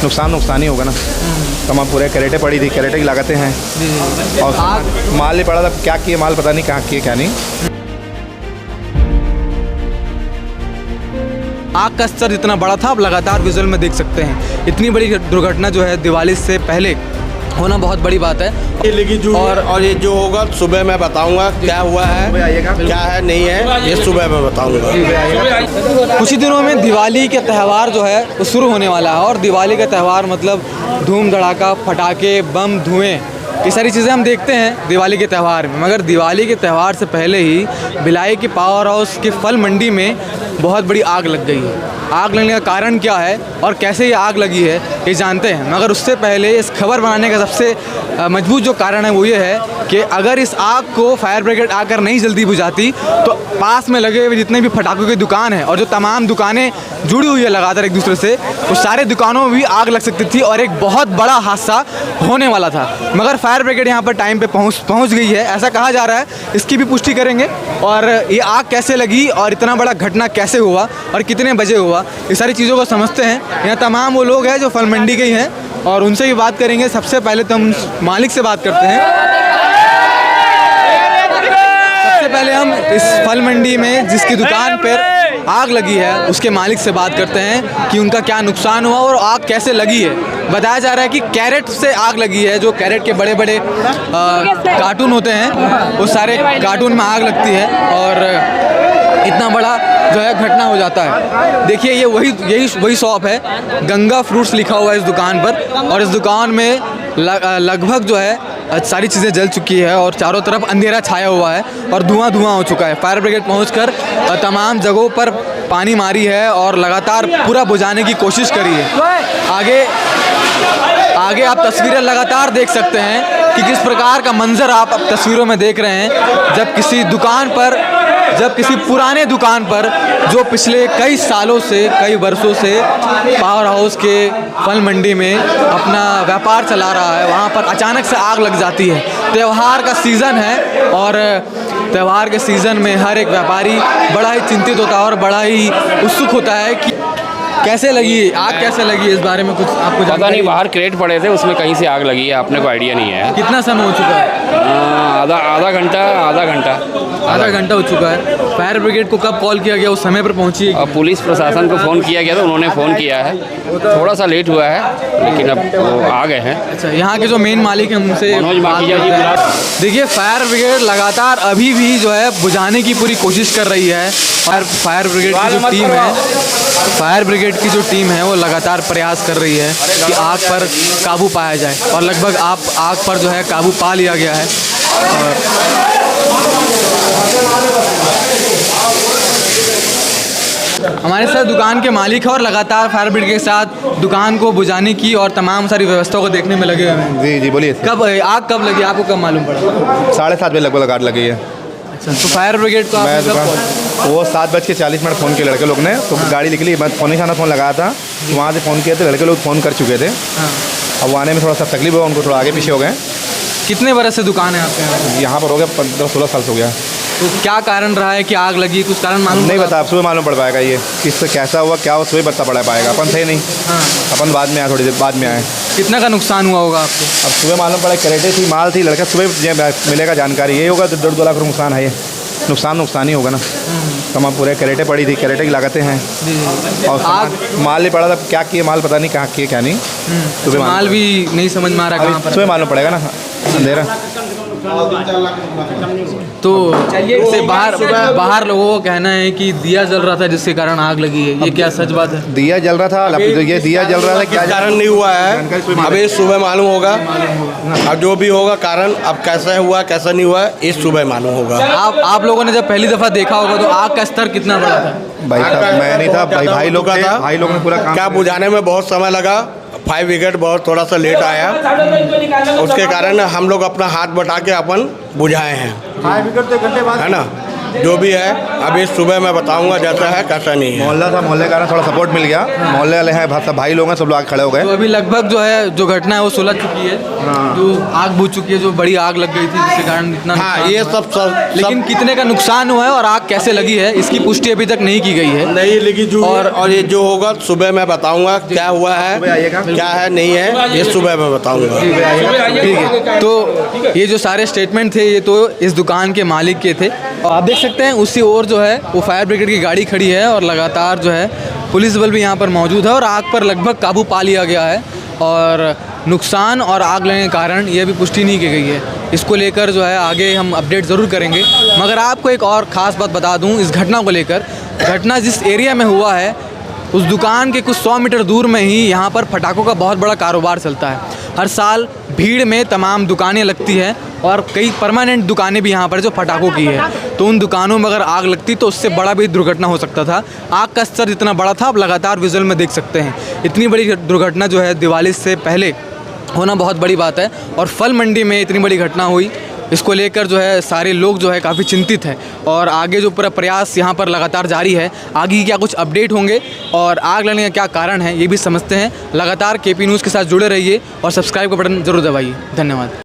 नुकसान ही होगा ना। तमाम पूरे कैरेटे पड़ी थी, कैरेटे की लागतें हैं और माल नहीं पड़ा था, क्या किए माल पता नहीं कहाँ किए क्या नहीं। आग का स्तर इतना बड़ा था, आप लगातार विजुअल में देख सकते हैं। इतनी बड़ी दुर्घटना जो है दिवाली से पहले होना बहुत बड़ी बात है। लेकिन और ये जो होगा सुबह मैं बताऊंगा क्या हुआ है, क्या है नहीं है, ये सुबह मैं बताऊंगा। कुछ ही दिनों में दिवाली का त्यौहार जो है वो शुरू होने वाला है और दिवाली का त्यौहार मतलब धूम धड़ाका, पटाखे, बम, धुएं, ये सारी चीज़ें हम देखते हैं दिवाली के त्यौहार में। मगर दिवाली के त्यौहार से पहले ही भिलाई के पावर हाउस के फल मंडी में बहुत बड़ी आग लग गई है। आग लगने का कारण क्या है और कैसे ये आग लगी है ये जानते हैं, मगर उससे पहले इस खबर बनाने का सबसे मजबूत जो कारण है वो ये है कि अगर इस आग को फायर ब्रिगेड आकर नहीं जल्दी बुझाती तो पास में लगे हुए जितने भी पटाखों की दुकान है और जो तमाम दुकानें जुड़ी हुई है लगातार एक दूसरे से, वो सारे दुकानों में भी आग लग सकती थी और एक बहुत बड़ा हादसा होने वाला था। मगर फायर ब्रिगेड यहाँ पर टाइम पे पहुँच गई है, ऐसा कहा जा रहा है। इसकी भी पुष्टि करेंगे और ये आग कैसे लगी और इतना बड़ा घटना कैसे हुआ और कितने बजे हुआ, ये सारी चीज़ों को समझते हैं। यहाँ तमाम वो लोग हैं जो फल मंडी के ही हैं और उनसे भी बात करेंगे। सबसे पहले तो हम मालिक से बात करते हैं। सबसे पहले हम इस फल मंडी में जिसकी दुकान पर आग लगी है उसके मालिक से बात करते हैं कि उनका क्या नुकसान हुआ और आग कैसे लगी है। बताया जा रहा है कि कैरेट से आग लगी है, जो कैरेट के बड़े बड़े कार्टून होते हैं उस सारे कार्टून में आग लगती है और इतना बड़ा जो है घटना हो जाता है। देखिए ये वही शॉप है, गंगा फ्रूट्स लिखा हुआ है इस दुकान पर और इस दुकान में लगभग जो है सारी चीज़ें जल चुकी है और चारों तरफ अंधेरा छाया हुआ है और धुआं हो चुका है। फायर ब्रिगेड पहुंचकर तमाम जगहों पर पानी मारी है और लगातार पूरा बुझाने की कोशिश करी है। आगे आप तस्वीरें लगातार देख सकते हैं कि किस प्रकार का मंजर आप अब तस्वीरों में देख रहे हैं। जब किसी पुराने दुकान पर जो पिछले कई सालों से, कई वर्षों से पावर हाउस के फल मंडी में अपना व्यापार चला रहा है, वहाँ पर अचानक से आग लग जाती है। त्यौहार का सीज़न है और त्यौहार के सीज़न में हर एक व्यापारी बड़ा ही चिंतित होता है और बड़ा ही उत्सुक होता है कि कैसे लगी आग, कैसे लगी इस बारे में कुछ आपको पता नहीं। बाहर क्रेट पड़े थे, उसमें कहीं से आग लगी है, अपने को आइडिया नहीं है। कितना समय हो चुका है? आधा घंटा हो चुका है। फायर ब्रिगेड को कब कॉल किया गया, उस समय पर पहुंची है? और पुलिस प्रशासन को फ़ोन किया गया था, उन्होंने फ़ोन किया है, थोड़ा सा लेट हुआ है लेकिन अब वो आ गए हैं। अच्छा, यहाँ के जो मेन मालिक हैं उनसे मनोज जी। देखिए फायर ब्रिगेड लगातार अभी भी जो है बुझाने की पूरी कोशिश कर रही है और फायर ब्रिगेड की जो टीम है वो लगातार प्रयास कर रही है कि आग पर काबू पाया जाए और लगभग आग पर जो है काबू पा लिया गया है। हमारे साथ दुकान के मालिक है और लगातार फायर ब्रिगेड के साथ दुकान को बुझाने की और तमाम सारी व्यवस्थाओं को देखने में लगे हुए हैं। जी बोलिए। आग कब लगी, आपको कब मालूम पड़ा? 7:30 बजे लगभग आग लगी है। अच्छा, तो फायर ब्रिगेड को वो 7:40 फ़ोन किए लड़के लोग ने, तो गाड़ी निकली, मैं फ़ोन लगाया था, वहाँ से फ़ोन किए थे, लड़के लोग फ़ोन कर चुके थे। अब वो आने में थोड़ा सा तकलीफ हुआ, उनको थोड़ा आगे पीछे हो गए। कितने बरस से दुकान है आपके यहाँ पर हो गया 15-16 साल से हो गया। तो क्या कारण रहा है कि आग लगी, कुछ कारण मालूम नहीं बता, अब सुबह मालूम पड़ पाएगा ये किससे कैसा हुआ, क्या हुआ, सुबह बता पड़ा पाएगा। अपन थे नहीं। अपन बाद में आए, थोड़ी देर बाद में आए। कितना का नुकसान हुआ होगा आपको? अब सुबह मालूम पड़ा, कैरेटे थी, माल थी, लड़का सुबह मिलेगा जानकारी। यही होगा तो 1.5-2 लाख नुकसान है। ये नुकसान ही होगा ना। तमाम पूरे कैरेटे पड़ी थी, कैरेटे की लागतें हैं और माल नहीं पड़ा था, क्या किए माल पता नहीं कहाँ किए क्या नहीं। सुबह माल भी नहीं समझ में आ रहा है, सुबह मालूम पड़ेगा ना, अंधेरा। तो इससे बाहर लोगों को कहना है कि दिया जल रहा था जिसके कारण आग लगी है, ये क्या सच बात है? दिया जल रहा था, ये दिया जल रहा था, क्या कारण नहीं हुआ है अभी सुबह मालूम होगा। अब जो भी होगा कारण, अब कैसा हुआ कैसा नहीं हुआ इस सुबह मालूम होगा। आप लोगों ने जब पहली दफ़ा देखा होगा तो आग का स्तर कितना बड़ा था? भाई साहब मैं नहीं था, भाई लोग का भाई लोग ने पूरा काम क्या बुझाने में बहुत समय लगा। फायर ब्रिगेड बहुत थोड़ा सा लेट आया, उसके कारण हम लोग अपना हाथ बटा के अपन बुझाए हैं। फायर ब्रिगेड तो घंटे बाद है ना, जो भी है अभी सुबह मैं बताऊंगा जैसा है कैसा नहीं है। मोहल्ला था, मोहल्ले का ना थोड़ा सपोर्ट मिल गया, मोहल्ले वाले हैं, सब भाई लोग हैं, सब लोग आगे खड़े हो गए। तो अभी लगभग जो है जो घटना है वो सुलझ चुकी है, जो आग बुझ चुकी है, जो बड़ी आग लग गई थी जिसके कारण इतना हाँ नुकसान ये हुआ है। सब लेकिन कितने का नुकसान हुआ है और आग कैसे लगी है इसकी पुष्टि अभी तक नहीं की गई है। नहीं लेकिन जो और ये जो होगा सुबह मैं बताऊंगा क्या हुआ है क्या है नहीं है, ये सुबह मैं बताऊंगा। ठीक है, तो ये जो सारे स्टेटमेंट थे ये तो इस दुकान के मालिक के थे। और आप देख सकते हैं उसी ओर जो है वो फायर ब्रिगेड की गाड़ी खड़ी है और लगातार जो है पुलिस बल भी यहाँ पर मौजूद है और आग पर लगभग काबू पा लिया गया है। और नुकसान और आग लगने के कारण ये भी पुष्टि नहीं की गई है। इसको लेकर जो है आगे हम अपडेट ज़रूर करेंगे। मगर आपको एक और ख़ास बात बता दूँ इस घटना को लेकर, घटना जिस एरिया में हुआ है उस दुकान के कुछ 100 मीटर दूर में ही यहाँ पर पटाखों का बहुत बड़ा कारोबार चलता है। हर साल भीड़ में तमाम दुकानें लगती हैं और कई परमानेंट दुकानें भी यहाँ पर जो पटाखों की है। तो उन दुकानों में अगर आग लगती तो उससे बड़ा भी दुर्घटना हो सकता था। आग का स्तर जितना बड़ा था आप लगातार विजुअल में देख सकते हैं। इतनी बड़ी दुर्घटना जो है दिवाली से पहले होना बहुत बड़ी बात है और फल मंडी में इतनी बड़ी घटना हुई, इसको लेकर जो है सारे लोग जो है काफ़ी चिंतित हैं और आगे जो पूरा प्रयास यहाँ पर लगातार जारी है। आगे क्या कुछ अपडेट होंगे और आग लगने का क्या कारण है ये भी समझते हैं। लगातार KP न्यूज़ के साथ जुड़े रहिए और सब्सक्राइब का बटन ज़रूर दबाइए। धन्यवाद।